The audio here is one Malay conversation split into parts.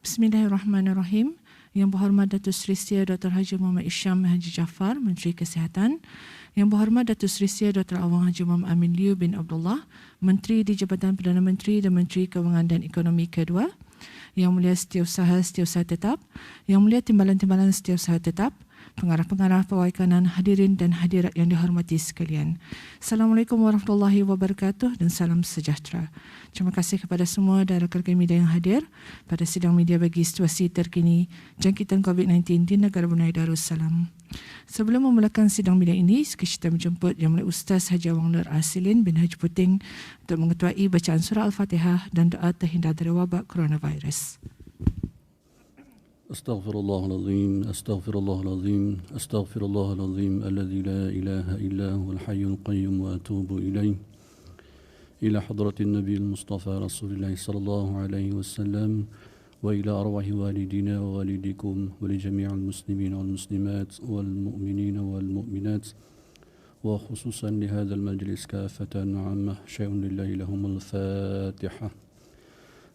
Bismillahirrahmanirrahim. Yang berhormat Datuk Seri Setia Dr. Haji Muhammad Isham Haji Jaafar, Menteri Kesihatan. Yang berhormat Datuk Seri Setia Dr. Awang Haji Muhammad Amin Liu bin Abdullah, Menteri di Jabatan Perdana Menteri dan Menteri Kewangan dan Ekonomi kedua. Yang mulia Setiausaha Tetap, Yang mulia Timbalan-Timbalan Setiausaha Tetap, pengarah-pengarah perwakilan hadirin dan hadirat yang dihormati sekalian. Assalamualaikum warahmatullahi wabarakatuh dan salam sejahtera. Terima kasih kepada semua dan rakan-rakan media yang hadir pada sidang media bagi situasi terkini jangkitan COVID-19 di negara Brunei Darussalam. Sebelum memulakan sidang media ini, kita menjemput Yang Mulia Ustaz Haji Awang Nur Asilin bin Haji Puting untuk mengetuai bacaan surah Al-Fatihah dan doa terhindar dari wabak coronavirus. Astaghfirullahalazim, astaghfirullahalazim, astaghfirullahalazim, alladzi la ilaha illa huwal hayyul qayyum wa atubu ilaih. Ila hadratin Nabiil Mustafa Rasulillah sallallahu alaihi wasallam wa ila arwahi walidina wa walidikum wa li jami'il muslimin wal muslimat wal mu'minin wal mu'minat wa khususan li hadzal majlis kafatan wa amma syai'un lillahi lahumul Fatihah.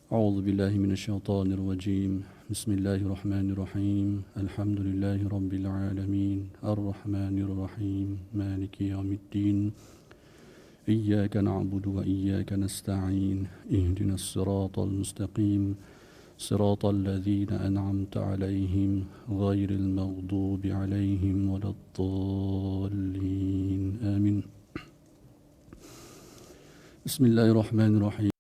أعوذ بالله من الشيطان الرجيم بسم الله الرحمن الرحيم الحمد لله رب العالمين الرحمن الرحيم مالك يوم الدين إياك نعبد وإياك نستعين اهدنا الصراط المستقيم صراط الذين أنعمت عليهم غير المغضوب عليهم ولا الضالين آمين بسم الله الرحمن الرحيم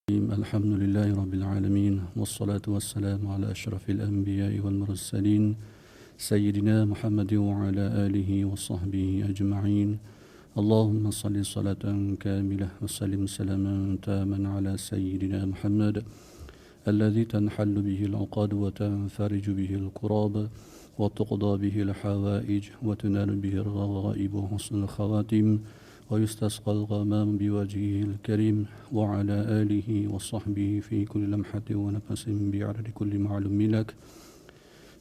الحمد لله رب العالمين والصلاة والسلام على أشرف الأنبياء والمرسلين سيدنا محمد وعلى آله وصحبه أجمعين اللهم صل صلاة كاملة وسلم سلاما تاما على سيدنا محمد الذي تنحل به العقد وتنفرج به الكراب وتقضى به الحوائج وتنال به الرغائب وحسن الخواتم ويستسقى الغمام بوجهه الكريم وعلى آله وصحبه في كل لمحة ونفس بعدد كل معلوم لك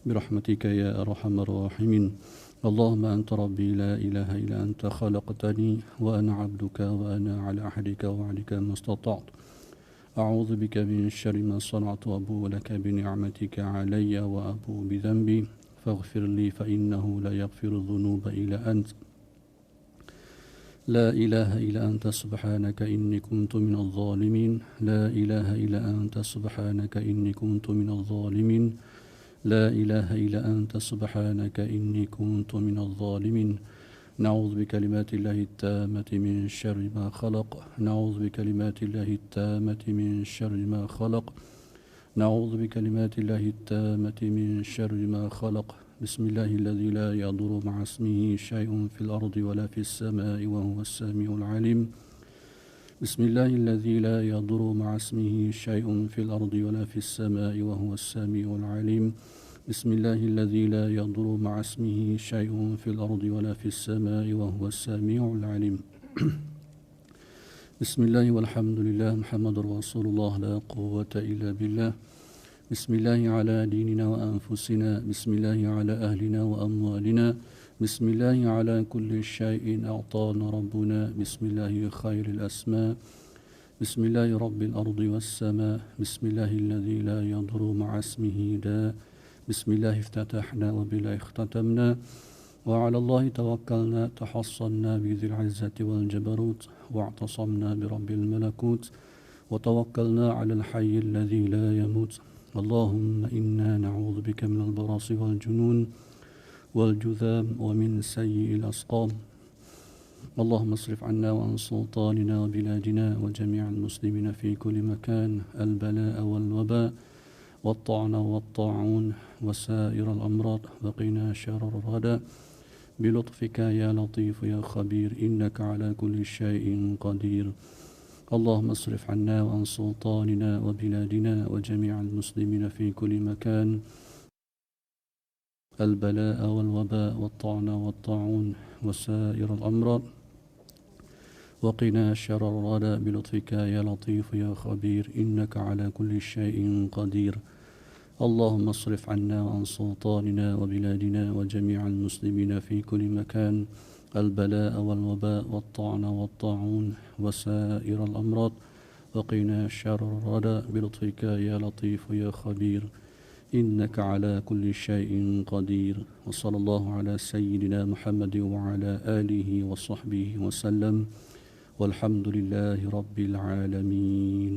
برحمتك يا أرحم الراحمين اللهم أنت ربي لا إله إلا أنت خلقتني وأنا عبدك وأنا على عهدك ووعدك ما استطعت أعوذ بك من شر ما صنعت وأبوء لك بنعمتك علي وأبوء بذنبي فاغفر لي فإنه لا يغفر الذنوب إلا أنت لا إله إلا أنت سبحانك إني كنت من الظالمين لا إله إلا أنت سبحانك إني كنت من الظالمين لا إله إلا أنت سبحانك إني كنت من الظالمين نعوذ بكلمات الله التامة من شر ما خلق نعوذ بكلمات الله التامة من شر ما خلق نعوذ بكلمات الله التامة من شر ما خلق بسم الله الذي لا يضر مع اسمه شيء في الأرض ولا في السماء وهو السميع العليم بسم الله الذي لا يضر مع اسمه شيء في الأرض ولا في السماء وهو السميع العليم بسم الله الذي لا يضر مع اسمه شيء في الأرض ولا في السماء وهو السميع العليم بسم الله والحمد لله محمد رسول الله لا قوة إلا بالله بسم الله على ديننا وأنفسنا بسم الله على أهلنا وأموالنا بسم الله على كل شيء أعطانا ربنا بسم الله خير الأسماء بسم الله رب الأرض والسماء بسم الله الذي لا يضر مع اسمه داء بسم الله افتتحنا وبالله اختتمنا وعلى الله توكلنا تحصنا بذي العزة والجبروت واعتصمنا برب الملكوت وتوكلنا على الحي الذي لا يموت اللهم إنا نعوذ بك من البرص والجنون والجذام ومن سيء الأسقام اللهم اصرف عنا وعن سلطاننا وبلادنا وجميع المسلمين في كل مكان البلاء والوباء والطعن والطاعون وسائر الأمراض وقنا شر الردى بلطفك يا لطيف يا خبير إنك على كل شيء قدير اللهم اصرف عنا وعن سلطاننا وبلادنا وجميع المسلمين في كل مكان البلاء والوباء والطعن والطاعون وسائر الأمراض وقنا شر الردى بلطفك يا لطيف يا خبير إنك على كل شيء قدير اللهم اصرف عنا وعن سلطاننا وبلادنا وجميع المسلمين في كل مكان البلاء والوباء والطعن والطاعون وسائر الأمراض وقنا شر الردى بلطفك يا لطيف يا خبير إنك على كل شيء قدير وصلى الله على سيدنا محمد وعلى آله وصحبه وسلم والحمد لله رب العالمين.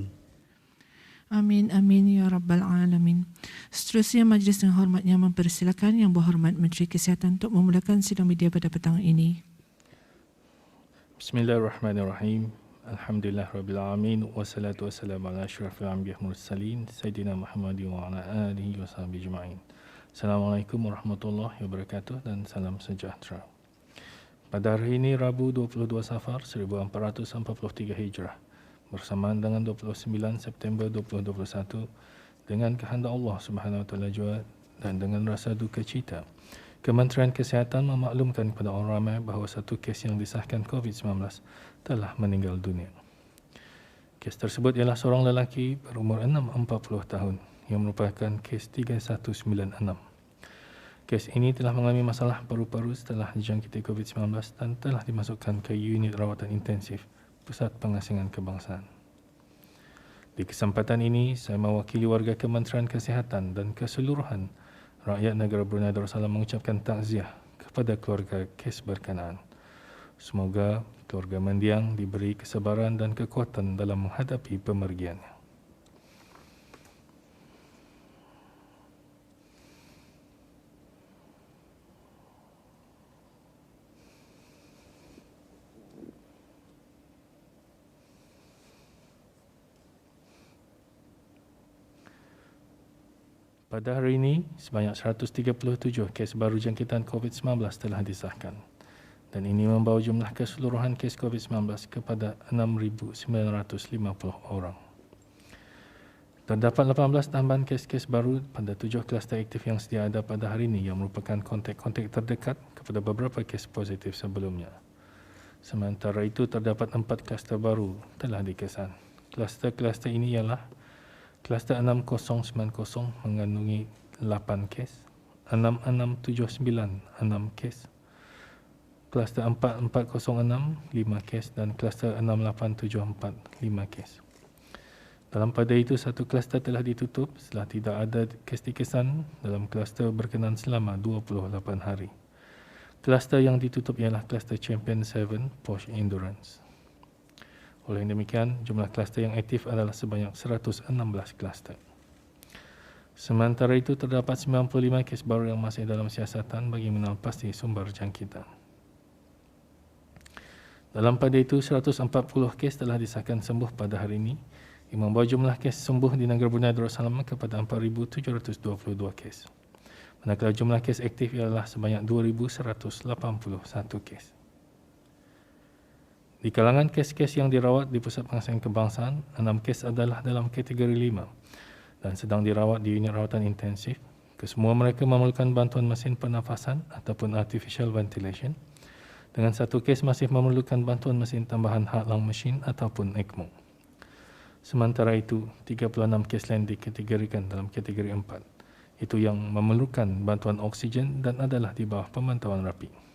Amin, amin ya Rabbal Alamin. Seterusnya majlis yang hormatnya mempersilakan Yang Berhormat Menteri Kesihatan untuk memulakan sidang media pada petang ini. Bismillahirrahmanirrahim. Alhamdulillah Rabbil Alamin. Wassalatu wassalamu ala asyrafil anbiya mursalin Sayyidina Muhammad wa ala alihi wa sahbihi ajma'in. Assalamualaikum warahmatullahi wabarakatuh dan salam sejahtera. Pada hari ini Rabu 22 Safar 1443 Hijrah bersamaan dengan 29 September 2021 dengan kehendak Allah Subhanahu Wa Taala jua dan dengan rasa duka cita Kementerian Kesihatan memaklumkan kepada orang ramai bahawa satu kes yang disahkan COVID-19 telah meninggal dunia. Kes tersebut ialah seorang lelaki berumur 40 tahun yang merupakan kes 3196. Kes ini telah mengalami masalah paru-paru setelah dijangkiti COVID-19 dan telah dimasukkan ke unit rawatan intensif Pusat Pengasingan Kebangsaan. Di kesempatan ini, saya mewakili warga Kementerian Kesihatan dan keseluruhan rakyat negara Brunei Darussalam mengucapkan takziah kepada keluarga kes berkenaan. Semoga keluarga mendiang diberi kesabaran dan kekuatan dalam menghadapi pemergiannya. Pada hari ini, sebanyak 137 kes baru jangkitan COVID-19 telah disahkan dan ini membawa jumlah keseluruhan kes COVID-19 kepada 6,950 orang. Terdapat 18 tambahan kes-kes baru pada 7 kluster aktif yang sedia ada pada hari ini yang merupakan kontak-kontak terdekat kepada beberapa kes positif sebelumnya. Sementara itu, terdapat 4 kluster baru telah dikesan. Kluster-kluster ini ialah Kluster 6090 mengandungi 8 kes, 6679 6 kes, Kluster 4406 5 kes dan Kluster 6874 5 kes. Dalam pada itu, satu kluster telah ditutup setelah tidak ada kes dikesan dalam kluster berkenaan selama 28 hari. Kluster yang ditutup ialah Kluster Champion 7 Porsche Endurance. Oleh demikian, jumlah kluster yang aktif adalah sebanyak 116 kluster. Sementara itu, terdapat 95 kes baru yang masih dalam siasatan bagi mengenal pasti sumber jangkitan. Dalam pada itu, 140 kes telah disahkan sembuh pada hari ini, yang membawa jumlah kes sembuh di negara Brunei Darussalam kepada 4,722 kes. Manakala jumlah kes aktif ialah sebanyak 2,181 kes. Di kalangan kes-kes yang dirawat di Pusat Pengasingan Kebangsaan, 6 kes adalah dalam kategori 5 dan sedang dirawat di unit rawatan intensif. Kesemua mereka memerlukan bantuan mesin pernafasan ataupun artificial ventilation, dengan satu kes masih memerlukan bantuan mesin tambahan heart-lung machine ataupun ECMO. Sementara itu, 36 kes lain dikategorikan dalam kategori 4, itu yang memerlukan bantuan oksigen dan adalah di bawah pemantauan rapi.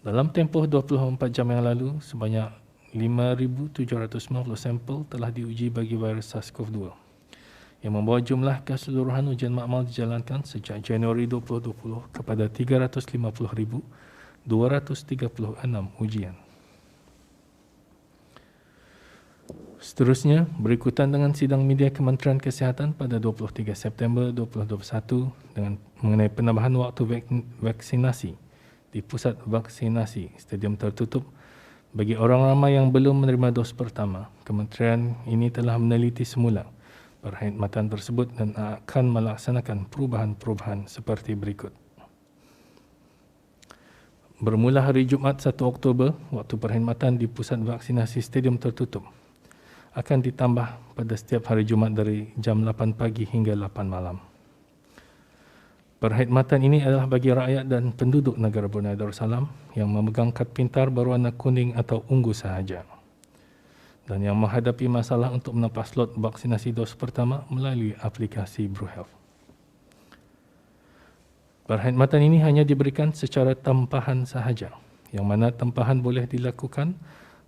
Dalam tempoh 24 jam yang lalu, sebanyak 5,790 sampel telah diuji bagi virus SARS-CoV-2 yang membawa jumlah keseluruhan ujian makmal dijalankan sejak Januari 2020 kepada 350,236 ujian. Seterusnya, berikutan dengan sidang media Kementerian Kesihatan pada 23 September 2021 dengan mengenai penambahan waktu vaksinasi di pusat vaksinasi stadium tertutup bagi orang ramai yang belum menerima dos pertama. Kementerian ini telah meneliti semula perkhidmatan tersebut dan akan melaksanakan perubahan-perubahan seperti berikut. Bermula hari Jumaat 1 Oktober, waktu perkhidmatan di pusat vaksinasi stadium tertutup akan ditambah pada setiap hari Jumaat dari jam 8 pagi hingga 8 malam. Perkhidmatan ini adalah bagi rakyat dan penduduk negara Brunei Darussalam yang memegang kad pintar berwarna kuning atau ungu sahaja dan yang menghadapi masalah untuk menempah slot vaksinasi dos pertama melalui aplikasi BruHealth. Perkhidmatan ini hanya diberikan secara tempahan sahaja, yang mana tempahan boleh dilakukan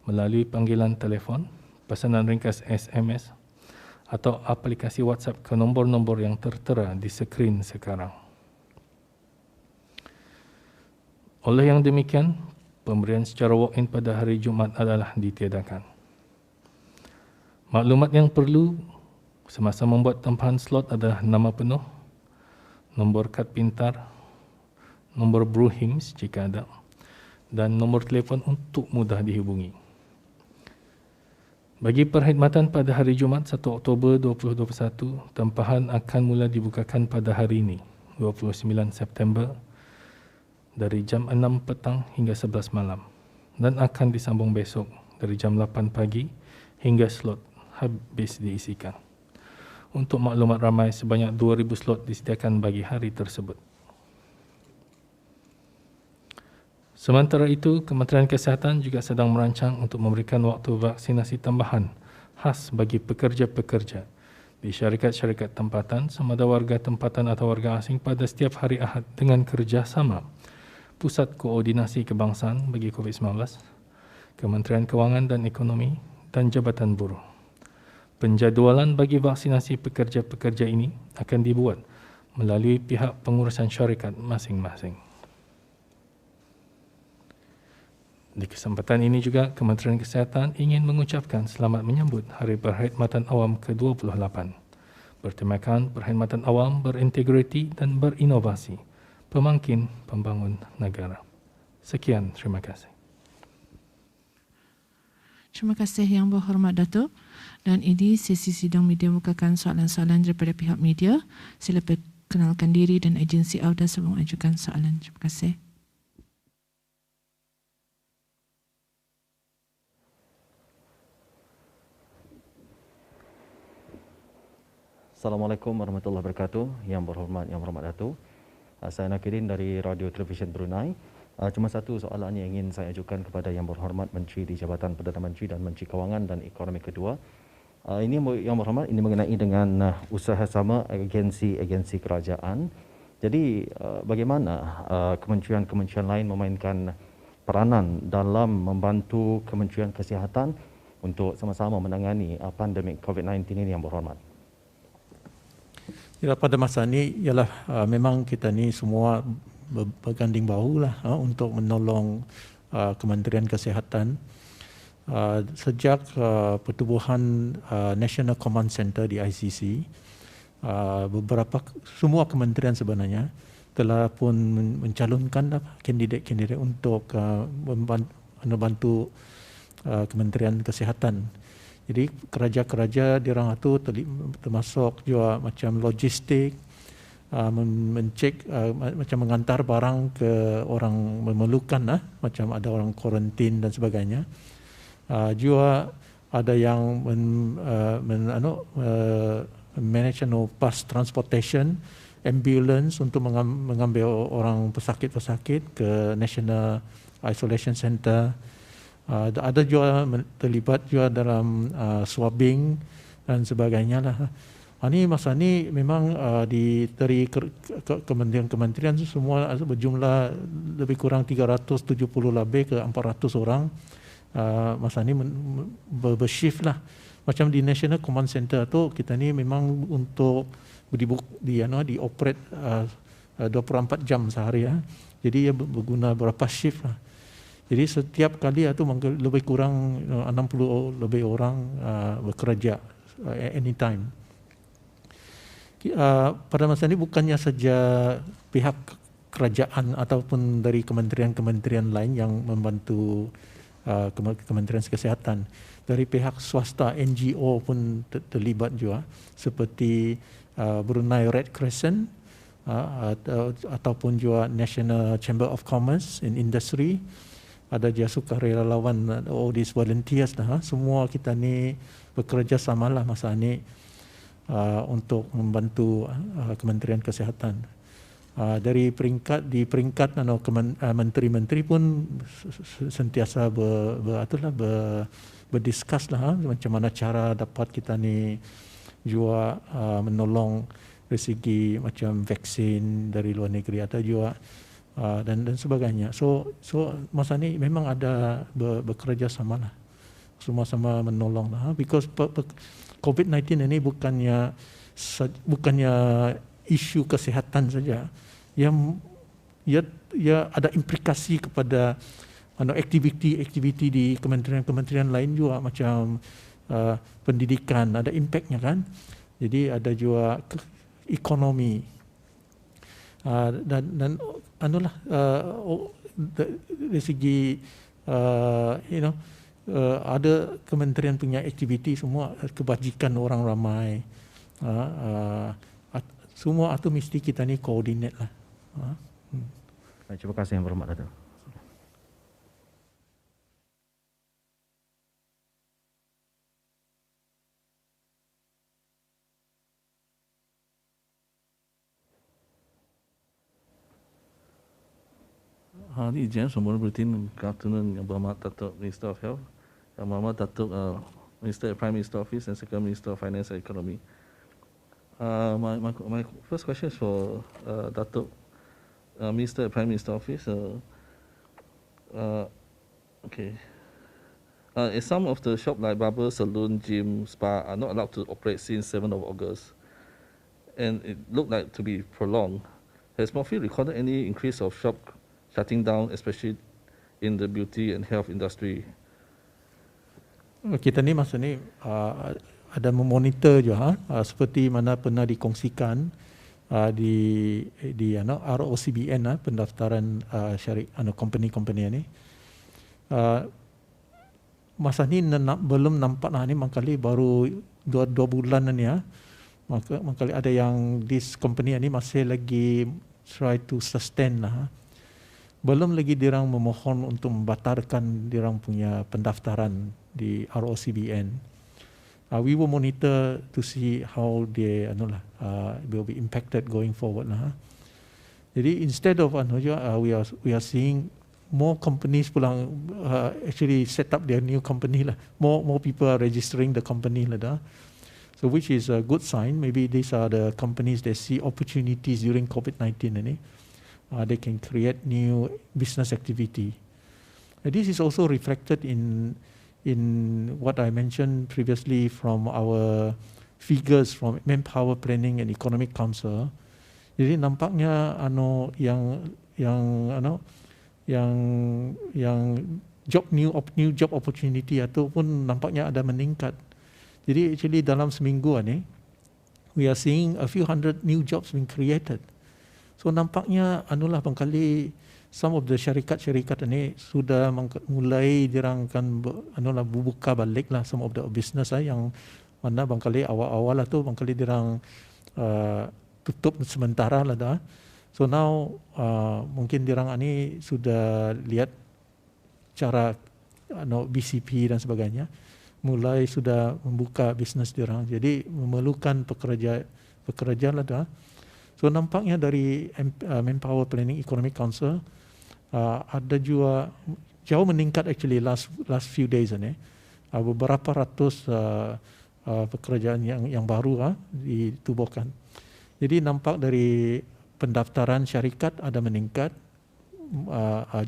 melalui panggilan telefon, pesanan ringkas SMS atau aplikasi WhatsApp ke nombor-nombor yang tertera di skrin sekarang. Oleh yang demikian, pemberian secara walk-in pada hari Jumaat adalah ditiadakan. Maklumat yang perlu semasa membuat tempahan slot adalah nama penuh, nombor kad pintar, nombor Bruhims jika ada, dan nombor telefon untuk mudah dihubungi. Bagi perkhidmatan pada hari Jumaat 1 Oktober 2021, tempahan akan mula dibukakan pada hari ini, 29 September, dari jam 6 petang hingga 11 malam dan akan disambung besok dari jam 8 pagi hingga slot habis diisikan. Untuk maklumat ramai, sebanyak 2,000 slot disediakan bagi hari tersebut. Sementara itu, Kementerian Kesihatan juga sedang merancang untuk memberikan waktu vaksinasi tambahan khas bagi pekerja-pekerja di syarikat-syarikat tempatan, sama ada warga tempatan atau warga asing pada setiap hari Ahad dengan kerjasama Pusat Koordinasi Kebangsaan bagi COVID-19, Kementerian Kewangan dan Ekonomi dan Jabatan Buruh. Penjadualan bagi vaksinasi pekerja-pekerja ini akan dibuat melalui pihak pengurusan syarikat masing-masing. Di kesempatan ini juga, Kementerian Kesihatan ingin mengucapkan selamat menyambut Hari Perkhidmatan Awam ke-28. Bertemakan perkhidmatan awam berintegriti dan berinovasi, pemangkin pembangun negara. Sekian, terima kasih. Terima kasih Yang Berhormat Datuk. Dan ini sesi sidang media membukakan soalan-soalan daripada pihak media. Sila perkenalkan diri dan agensi anda sebelum ajukan soalan. Terima kasih. Assalamualaikum warahmatullahi wabarakatuh. Yang berhormat Datuk. Saya Nakirin dari Radio Televisyen Brunei. Cuma satu soalan yang ingin saya ajukan kepada Yang Berhormat Menteri di Jabatan Perdana Menteri dan Menteri Kewangan dan Ekonomi kedua. Ini Yang Berhormat, ini mengenai dengan usaha sama agensi-agensi kerajaan. Jadi bagaimana kementerian-kementerian lain memainkan peranan dalam membantu Kementerian Kesihatan untuk sama-sama menangani pandemik COVID-19 ini, Yang Berhormat? Ya, pada masa ini ialah memang kita ni semua berganding bahu lah untuk menolong Kementerian Kesihatan. Sejak pertubuhan National Command Center di ICC, semua kementerian sebenarnya telah pun mencalonkan kandidat-kandidat untuk membantu Kementerian Kesihatan. Jadi kerja-kerja diorang itu termasuk juga macam logistik, mencek, macam mengantar barang ke orang memerlukan, macam ada orang kuarantin dan sebagainya. Juga ada yang manage bus transportation, ambulance untuk mengambil orang pesakit-pesakit ke National Isolation Center. Ada juga terlibat juga dalam swabbing dan sebagainya lah. Ini masa ni memang dari kementerian-kementerian semua berjumlah lebih kurang 370 lebih ke 400 orang. Masa ni bershift lah. Macam di National Command Center tu, kita ni memang untuk dioperate 24 jam sehari. Jadi ia berguna berapa shift lah. Jadi setiap kali itu lebih kurang 60 lebih orang bekerja anytime. Pada masa ini bukannya saja pihak kerajaan ataupun dari kementerian-kementerian lain yang membantu Kementerian Kesihatan. Dari pihak swasta, NGO pun terlibat juga, seperti Brunei Red Crescent ataupun juga National Chamber of Commerce and Industry. Ada juga sukarelawan, all these volunteers dah. Semua kita ni bekerja samalah masa ni untuk membantu Kementerian Kesihatan. Dari peringkat menteri-menteri pun sentiasa berdiskus lah macam mana cara dapat kita ni juga menolong dari segi macam vaksin dari luar negeri atau juga dan sebagainya. So masa ni memang ada bekerja sama lah. sama-sama menolong lah. Because COVID-19 ini bukannya isu kesihatan saja, yang ia ada implikasi kepada aktiviti di kementerian-kementerian lain juga, macam pendidikan, ada impaknya kan. Jadi ada juga ekonomi, dan dari segi ada kementerian punya aktiviti semua kebajikan orang ramai, semua itu mesti kita ni coordinate lah. Baik, terima kasih Yang Berhormat Datuk. Hari Jen, semua berhubung good afternoon, Yang Berhormat Datuk Minister of Health, Yang Berhormat Datuk Minister Prime Minister Office and Second Minister of Finance and Economy. My first question is for Datuk Minister Prime Minister Office. Okay. Some of the shop like barber, salon, gym, spa are not allowed to operate since 7th of August, and it looked like to be prolonged. Has Morphe recorded any increase of shop shutting down, especially in the beauty and health industry? Kita ni masa ni ada memonitor juga, seperti mana pernah dikongsikan di ROCBN, pendaftaran company-company ni. Masa ni belum nampak lah ni, makali baru 2 bulan ni ya. Makali ada yang this company ni masih lagi try to sustain lah. Belum lagi dirang memohon untuk membatalkan dirang punya pendaftaran di ROCBN. We will monitor to see how they will be impacted going forward lah. Jadi instead of we are seeing more companies pulang actually set up their new company lah. More people are registering the company lah dah. So which is a good sign. Maybe these are the companies that see opportunities during COVID-19 ini. They can create new business activity. This is also reflected in what I mentioned previously from our figures from Manpower Planning and Economic Council. Jadi nampaknya yang new job opportunity ataupun nampaknya ada meningkat. Jadi actually dalam seminggu ni we are seeing a few hundred new jobs being created. So nampaknya bangkali some of the syarikat-syarikat ini sudah mulai dirangkan buka balik lah some of the business yang mana bangkali awal-awal lah tu bangkali dirang tutup sementara lah dah. So now mungkin dirang ini sudah lihat cara BCP dan sebagainya, mulai sudah membuka bisnes dirang. Jadi memerlukan pekerja lah dah. So nampaknya dari Manpower Planning Economic Council ada juga jauh meningkat actually last few days ni. Beberapa ratus pekerjaan yang baru ditubuhkan. Jadi nampak dari pendaftaran syarikat ada meningkat,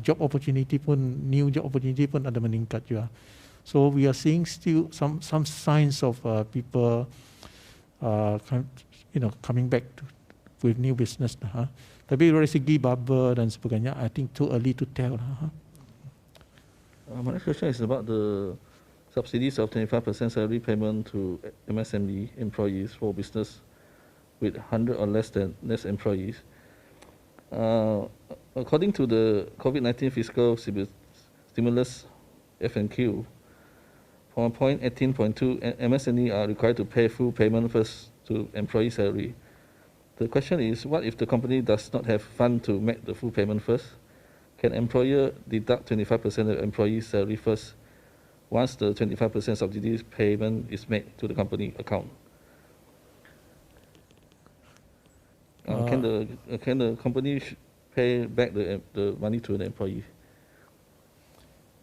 job opportunity pun, new job opportunity pun ada meningkat juga. So we are seeing still some signs of people coming back with new business lah. Tapi dari segi barber dan sebagainya, I think too early to tell lah. My next question is about the subsidies of 25% salary payment to MSME employees for business with 100 or less employees. According to the COVID-19 fiscal stimulus FNQ, from point 18.2, MSME are required to pay full payment first to employee salary. The question is, what if the company does not have fund to make the full payment first? Can employer deduct 25% of employee salary first once the 25% subsidy payment is made to the company account? Can the company pay back the money to the employee?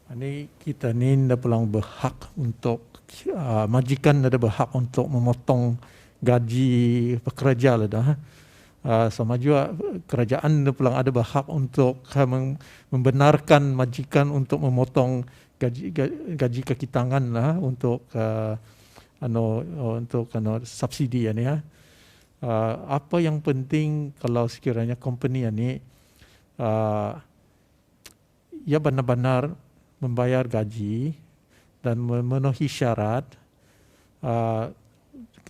Ini kita ni dah pulang berhak untuk majikan ada berhak untuk memotong gaji pekerja lah dah. Sama juga kerajaan dah pulang ada berhak untuk membenarkan majikan untuk memotong gaji kaki tangan lah untuk subsidi ni ya. Apa yang penting kalau sekiranya company ni ia benar-benar membayar gaji dan memenuhi syarat,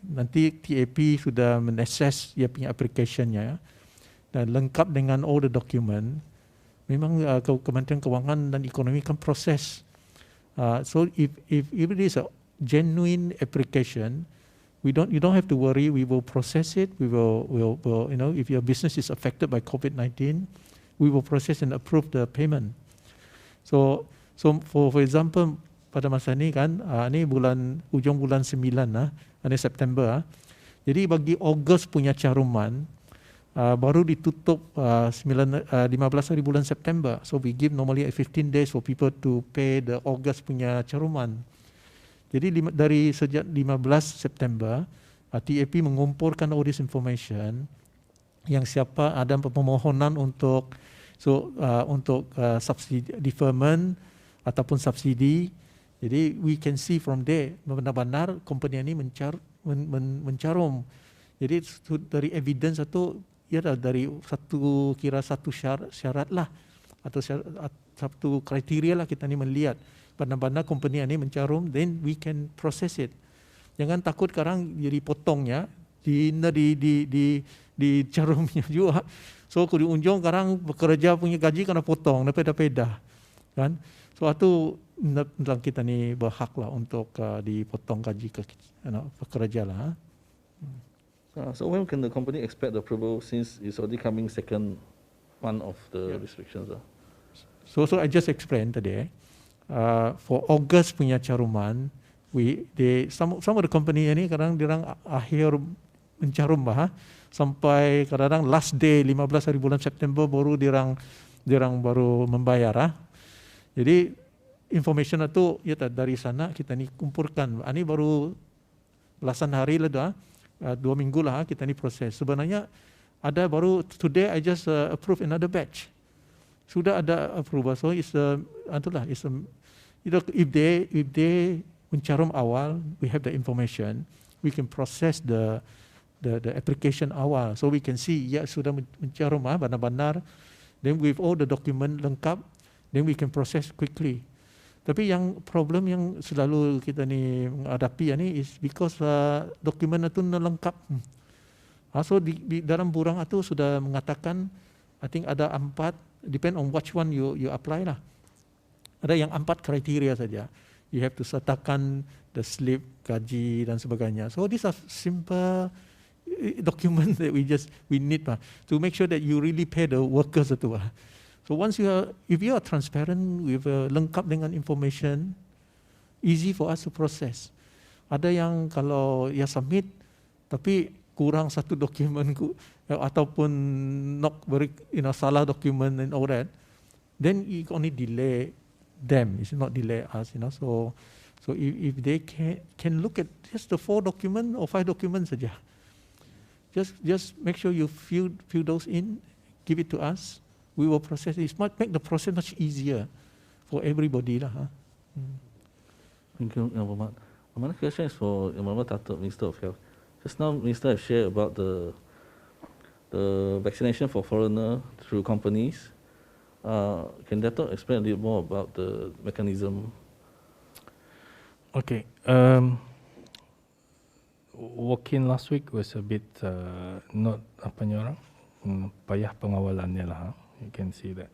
nanti TAP sudah men-assess ia punya application-nya dan lengkap dengan all the document, memang Kementerian Kewangan dan Ekonomi akan proses. So if it is a genuine application, you don't have to worry. We will process it. We will if your business is affected by COVID-19, we will process and approve the payment. So for example, pada masa ni kan, ni ujung bulan 9 ini September. Jadi bagi Ogos punya caruman baru ditutup 15 hari bulan September. So we give normally 15 days for people to pay the August punya caruman. Jadi dari sejak 15 September, TAP mengumpulkan all this information yang siapa ada permohonan untuk subsidi deferment ataupun subsidi. Jadi we can see from there benar-benar company ini mencarum. Jadi dari evidence itu ya dari satu syarat lah atau satu kriteria lah kita ni melihat benar-benar company ini mencarum, then we can process it. Jangan takut sekarang jadi potongnya di carumnya juga. So di ujung sekarang bekerja punya gaji kena potong, peda-peda kan. So itu kita ni berhak lah untuk dipotong gaji ke pekerja lah. So when can the company expect the approval, since it's already coming second one of the restrictions? So I just explained tadi. For August punya caruman, some of the company ni kadang dirang akhir mencarum sampai kadang last day 15 hari bulan September baru dirang baru membayar. Jadi information itu ya dari sana kita ni kumpulkan. Ini baru belasan hari lah dah, 2 minggu lah kita ni proses. Sebenarnya ada baru today I just approve another batch. Sudah ada approval. So if they mencarum awal, we have the information, we can process the application awal. So we can see ya sudah mencarum benar-benar. Then with all the document lengkap, then we can process quickly. Tapi yang problem yang selalu kita ni menghadapi ni is because dokumen itu lengkap. So di dalam burang itu sudah mengatakan, I think ada 4, depend on which one you apply lah. Ada yang 4 kriteria saja. You have to sertakan the slip, gaji dan sebagainya. So these are simple documents that we need to make sure that you really pay the workers itu. So if you are transparent with lengkap dengan information, easy for us to process. Ada yang kalau ya submit tapi kurang satu dokumen ataupun salah dokumen and all that, then you only delay them. It's not delay us. So if they can look at just the 4 document or 5 documents saja, just make sure you fill those in, give it to us. We will process it. It might make the process much easier for everybody lah. Thank you, Yang Berhormat. My next question is for Yang Berhormat Datuk Minister of Health. Just now, Minister has shared about the vaccination for foreigner through companies. Can Datuk explain a little more about the mechanism? Okay. Walk-in last week was a bit not payah pengawalannya lah. You can see that.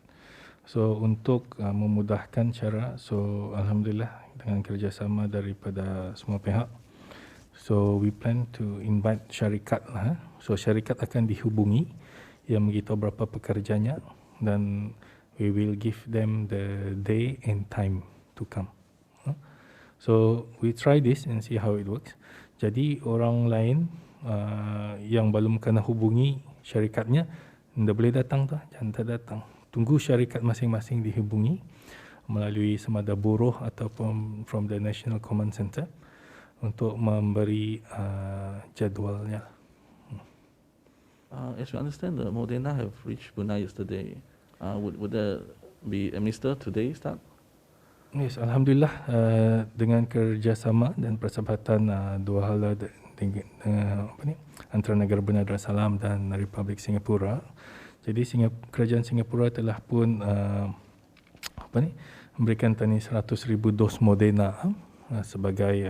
So untuk memudahkan cara, so alhamdulillah dengan kerjasama daripada semua pihak, so we plan to invite syarikat lah. So syarikat akan dihubungi yang beritahu berapa pekerjanya dan we will give them the day and time to come. So we try this and see how it works. Jadi orang lain yang belum kena hubungi syarikatnya, anda boleh datang tu, jangan tak datang. Tunggu syarikat masing-masing dihubungi melalui sama ada buruh ataupun from the National Command Center untuk memberi jadualnya. As we understand, the Moderna have reached Brunei yesterday. Would there be a minister today start? Yes, Alhamdulillah dengan kerjasama dan persahabatan dua hala antara Negara Brunei Darussalam dan Republik Singapura. Jadi kerajaan Singapura telah pun memberikan tani 100,000 dos Moderna sebagai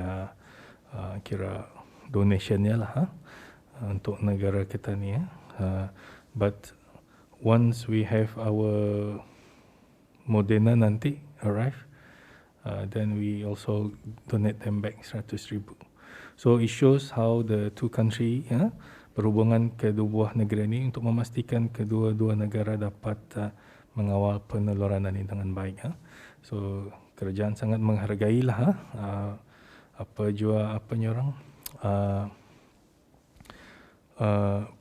kira donationnya lah untuk negara kita ni. But once we have our Moderna nanti arrive, then we also donate them back 100,000. So it shows how the two country berhubungan kedua negara ini untuk memastikan kedua-dua negara dapat mengawal peneluran ini dengan baik. So kerajaan sangat menghargailah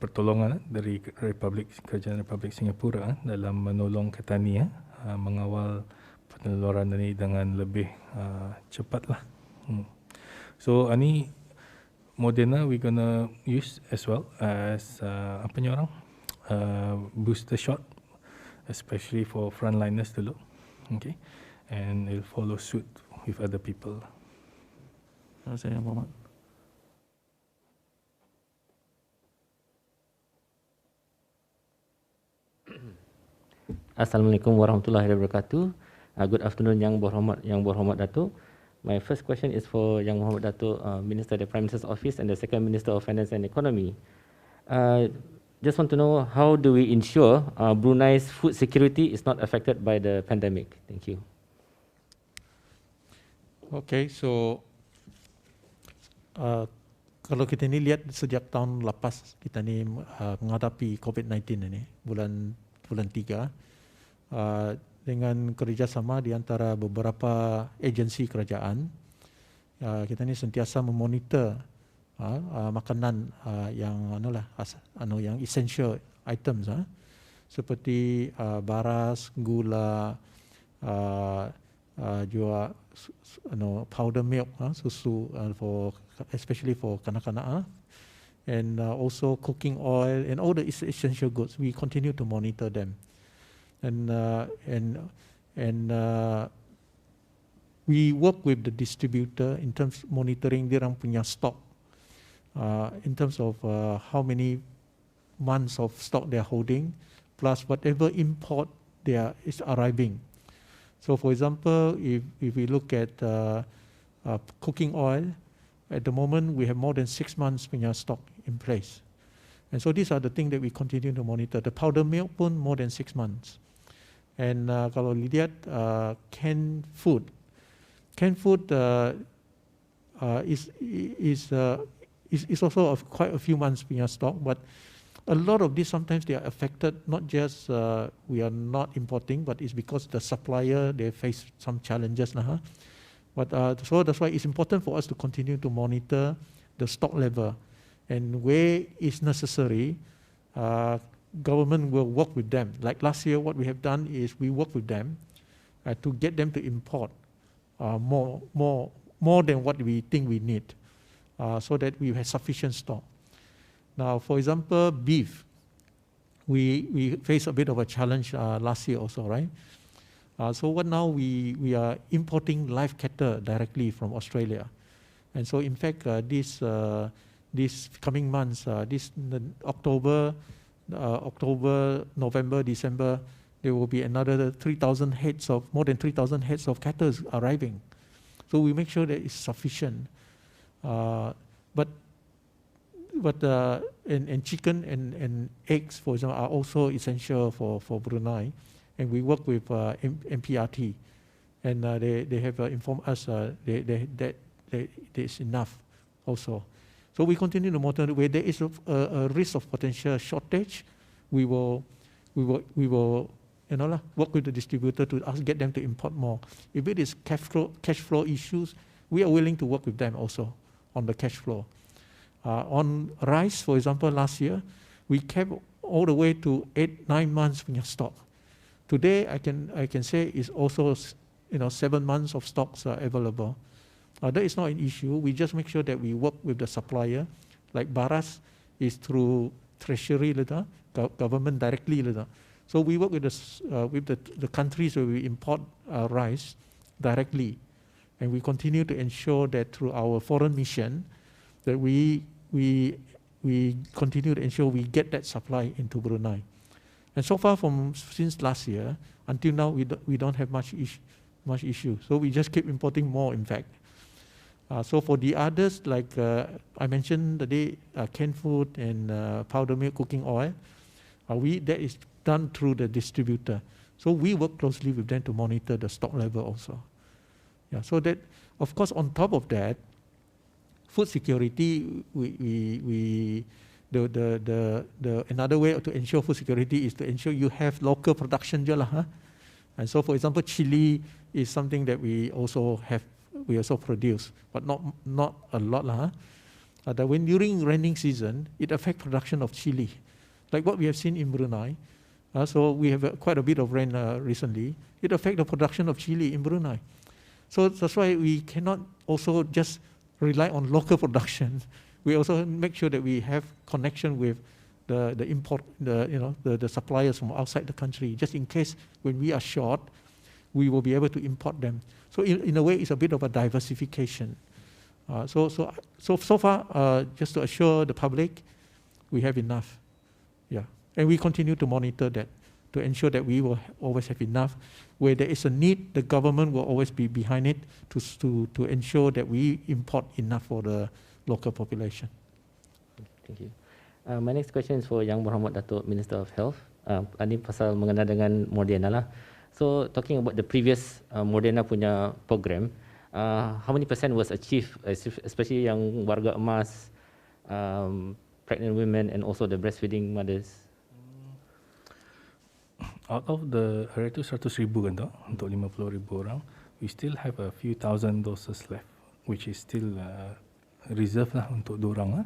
pertolongan dari Kerajaan Republik Singapura dalam menolong petani mengawal peneluran ini dengan lebih cepatlah. So ini Moderna we gonna use as well as booster shot, especially for frontliners dulu. Okay, and it'll follow suit with other people. Saya Muhammad. Assalamualaikum warahmatullahi wabarakatuh. Good afternoon, Yang Berhormat Datuk. My first question is for Yang Berhormat Datuk, Minister of the Prime Minister's Office and the Second Minister of Finance and Economy. Just want to know, how do we ensure Brunei's food security is not affected by the pandemic? Thank you. Okay, so kalau kita ni lihat sejak tahun lepas kita ni menghadapi COVID-19 ini bulan 3 dengan kerjasama di antara beberapa agensi kerajaan, kita ni sentiasa memonitor makanan yang essential items seperti baras, gula, juga powder milk, susu especially for kanak-kanak, and also cooking oil and all the essential goods. We continue to monitor them, and we work with the distributor in terms monitoring dirang punya stock, in terms of how many months of stock they're holding, plus whatever import is arriving. So, for example, if we look at cooking oil, at the moment we have more than 6 months punya stock in place, and so these are the things that we continue to monitor. The powder milk pun more than 6 months, and kalau lihat canned food is also of quite a few months punya stock, but a lot of this sometimes they are affected, not just we are not importing, but it's because the supplier they face some challenges now. But so that's why it's important for us to continue to monitor the stock level, and where is necessary, government will work with them. Like last year, what we have done is we work with them to get them to import more than what we think we need, so that we have sufficient stock. Now, for example, beef, we faced a bit of a challenge last year also, right? So what now we are importing live cattle directly from Australia, and so in fact this coming months, October, November, December, there will be another more than 3,000 heads of cattle arriving. So we make sure that it's sufficient, but chicken and eggs, for example, are also essential for Brunei, and we work with MPRT, and they have informed us that there's enough also. So we continue to monitor. Where there is a risk of potential shortage, we will work with the distributor to get them to import more. If it is cash flow issues, we are willing to work with them also on the cash flow. On rice, for example, last year we kept all the way to 8-9 months in your stock. Today, I can say is also 7 months of stocks are available. That is not an issue. We just make sure that we work with the supplier. Like baras is through treasury government directly So we work with the countries where we import rice, directly. And we continue to ensure that through our foreign mission, that we continue to ensure we get that supply into Brunei. And so far since last year, until now, we don't have much issue. So we just keep importing more, in fact. So for the others, like I mentioned today, canned food and powder milk, cooking oil, that is done through the distributor. So we work closely with them to monitor the stock level also. Yeah, so that, of course, on top of that, food security, another way to ensure food security is to ensure you have local production je lah, huh? And so, for example, chili is something that we also produce, but not a lot lah, huh? That when during raining season, it affects production of chili, like what we have seen in Brunei. So we have quite a bit of rain recently. It affects the production of chili in Brunei. So that's why we cannot also just rely on local production. We also make sure that we have connection with the import, the suppliers from outside the country, just in case when we are short, we will be able to import them. So in a way, it's a bit of a diversification. So far, just to assure the public, we have enough. Yeah, and we continue to monitor that to ensure that we will always have enough. Where there is a need, the government will always be behind it to ensure that we import enough for the local population. Thank you. My next question is for Yang Berhormat Datuk Minister of Health. Ini pasal mengenai dengan Moderna lah. So talking about the previous Moderna punya program, how many % was achieved, especially yang warga emas, pregnant women and also the breastfeeding mothers? Out of the area tu 100,000 kan tu, untuk 50,000 orang, we still have a few thousand doses left, which is still reserve lah untuk diorang lah,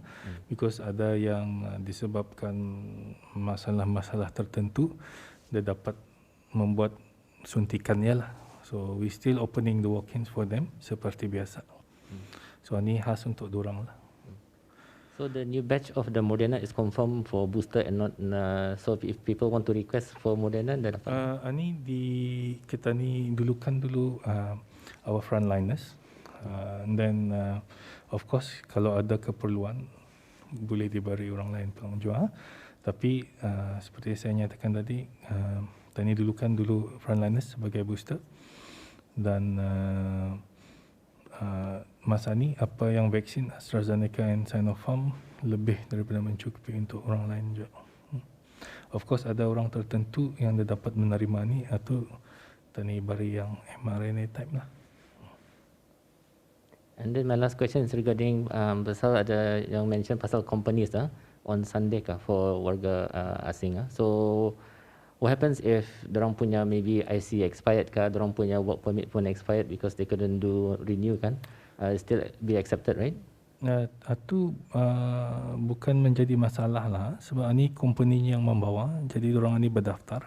because ada yang disebabkan masalah-masalah tertentu, dia dapat membuat suntikannya lah. So we still opening the walk-ins for them seperti biasa. So ni khas untuk diorang lah. So the new batch of the Moderna is confirmed for booster and not. So if people want to request for Moderna, dah dapat. Ini kita ni dulukan dulu our frontliners, and then of course kalau ada keperluan boleh diberi orang lain peluang jua. Tapi seperti saya nyatakan tadi, kita ni dulukan dulu frontliners sebagai booster, dan masa ni apa yang vaksin AstraZeneca dan Sinopharm lebih daripada mencukupi untuk orang lain juga. Of course ada orang tertentu yang dia dapat menerima ni atau tani bari yang mRNA type lah. And then my last question is regarding pasal ada yang mention pasal companies on Sunday for warga asing. So what happens if dorang punya maybe IC expired ke, dorang punya work permit pun expired because they couldn't do renew kan? Still be accepted, right? Itu bukan menjadi masalah lah, sebab ni company yang membawa, jadi dorang ni berdaftar.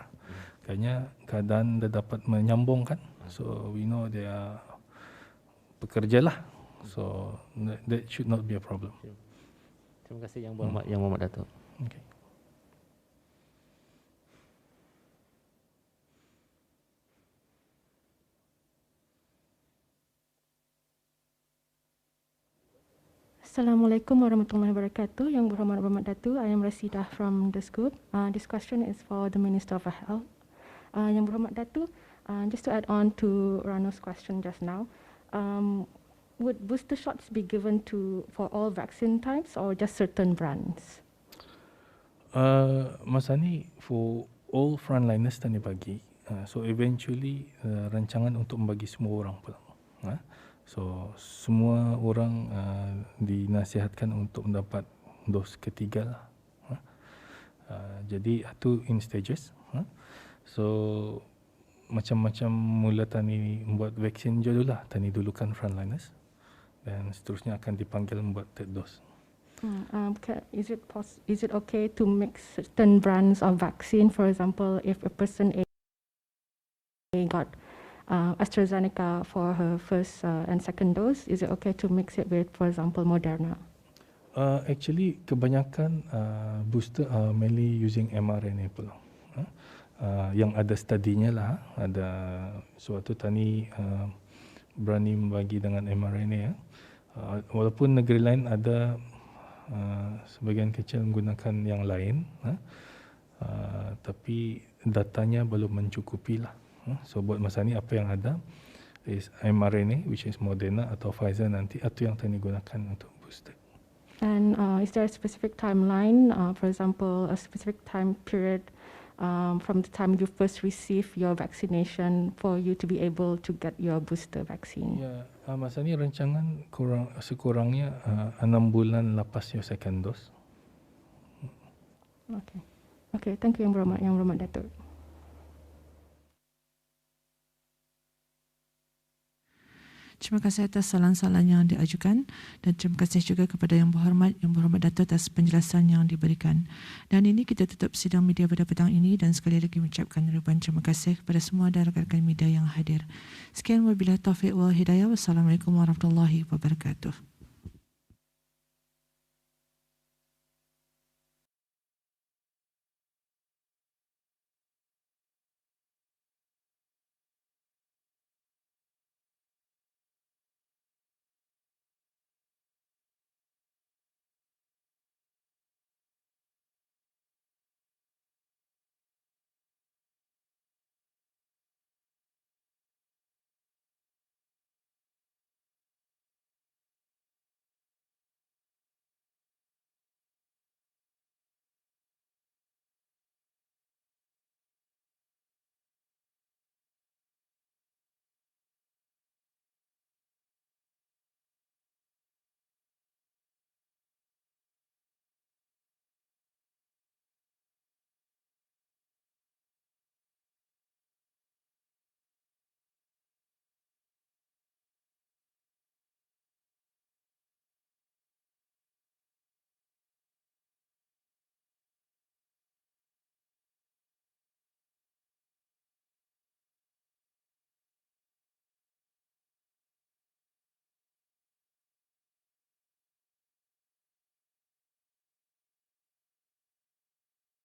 Kayaknya keadaan dia dapat menyambung kan, so we know dia pekerja lah, so that should not be a problem. Terima kasih Yang Berhormat Datuk. Okay. Assalamualaikum warahmatullahi wabarakatuh. Yang Berhormat Datuk, I am Rasidah from the Scoop. This question is for the Minister of Health. Yang Berhormat Datuk, just to add on to Rano's question just now, would booster shots be given for all vaccine types or just certain brands? Masa ni for all frontliners tadi bagi, so eventually rancangan untuk membagi semua orang pula. So semua orang dinasihatkan untuk mendapat dos ketiga lah. Jadi itu in stages. So macam-macam mula tani membuat vaksin je dulu lah. Tani dulukan frontliners dan seterusnya akan dipanggil membuat third dose. Is it okay to mix certain brands of vaccine? For example, if a person A got AstraZeneca for her first and second dose, is it okay to mix it with, for example, Moderna? Actually, kebanyakan booster mainly using mRNA pula. Yang ada studinya lah, ada suatu tani berani membagi dengan mRNA ya. Walaupun negeri lain ada sebagian kecil menggunakan yang lain, tapi datanya belum mencukupi lah. So buat masa ni apa yang ada is mRNA, which is Moderna atau Pfizer nanti, itu yang akan digunakan untuk booster. And is there a specific timeline, for example, a specific time period from the time you first receive your vaccination for you to be able to get your booster vaccine? Ya, masa ni rancangan sekurangnya 6 bulan lepas your second dose. Okay. Okay, thank you Yang Berhormat Datuk. Terima kasih atas salam-salam yang diajukan dan terima kasih juga kepada Yang Berhormat Datuk atas penjelasan yang diberikan. Dan ini kita tutup sidang media pada petang ini dan sekali lagi mengucapkan ribuan terima kasih kepada semua dan rakan-rakan media yang hadir. Sekian wabillahi taufiq wal hidayah. Wassalamualaikum warahmatullahi wabarakatuh.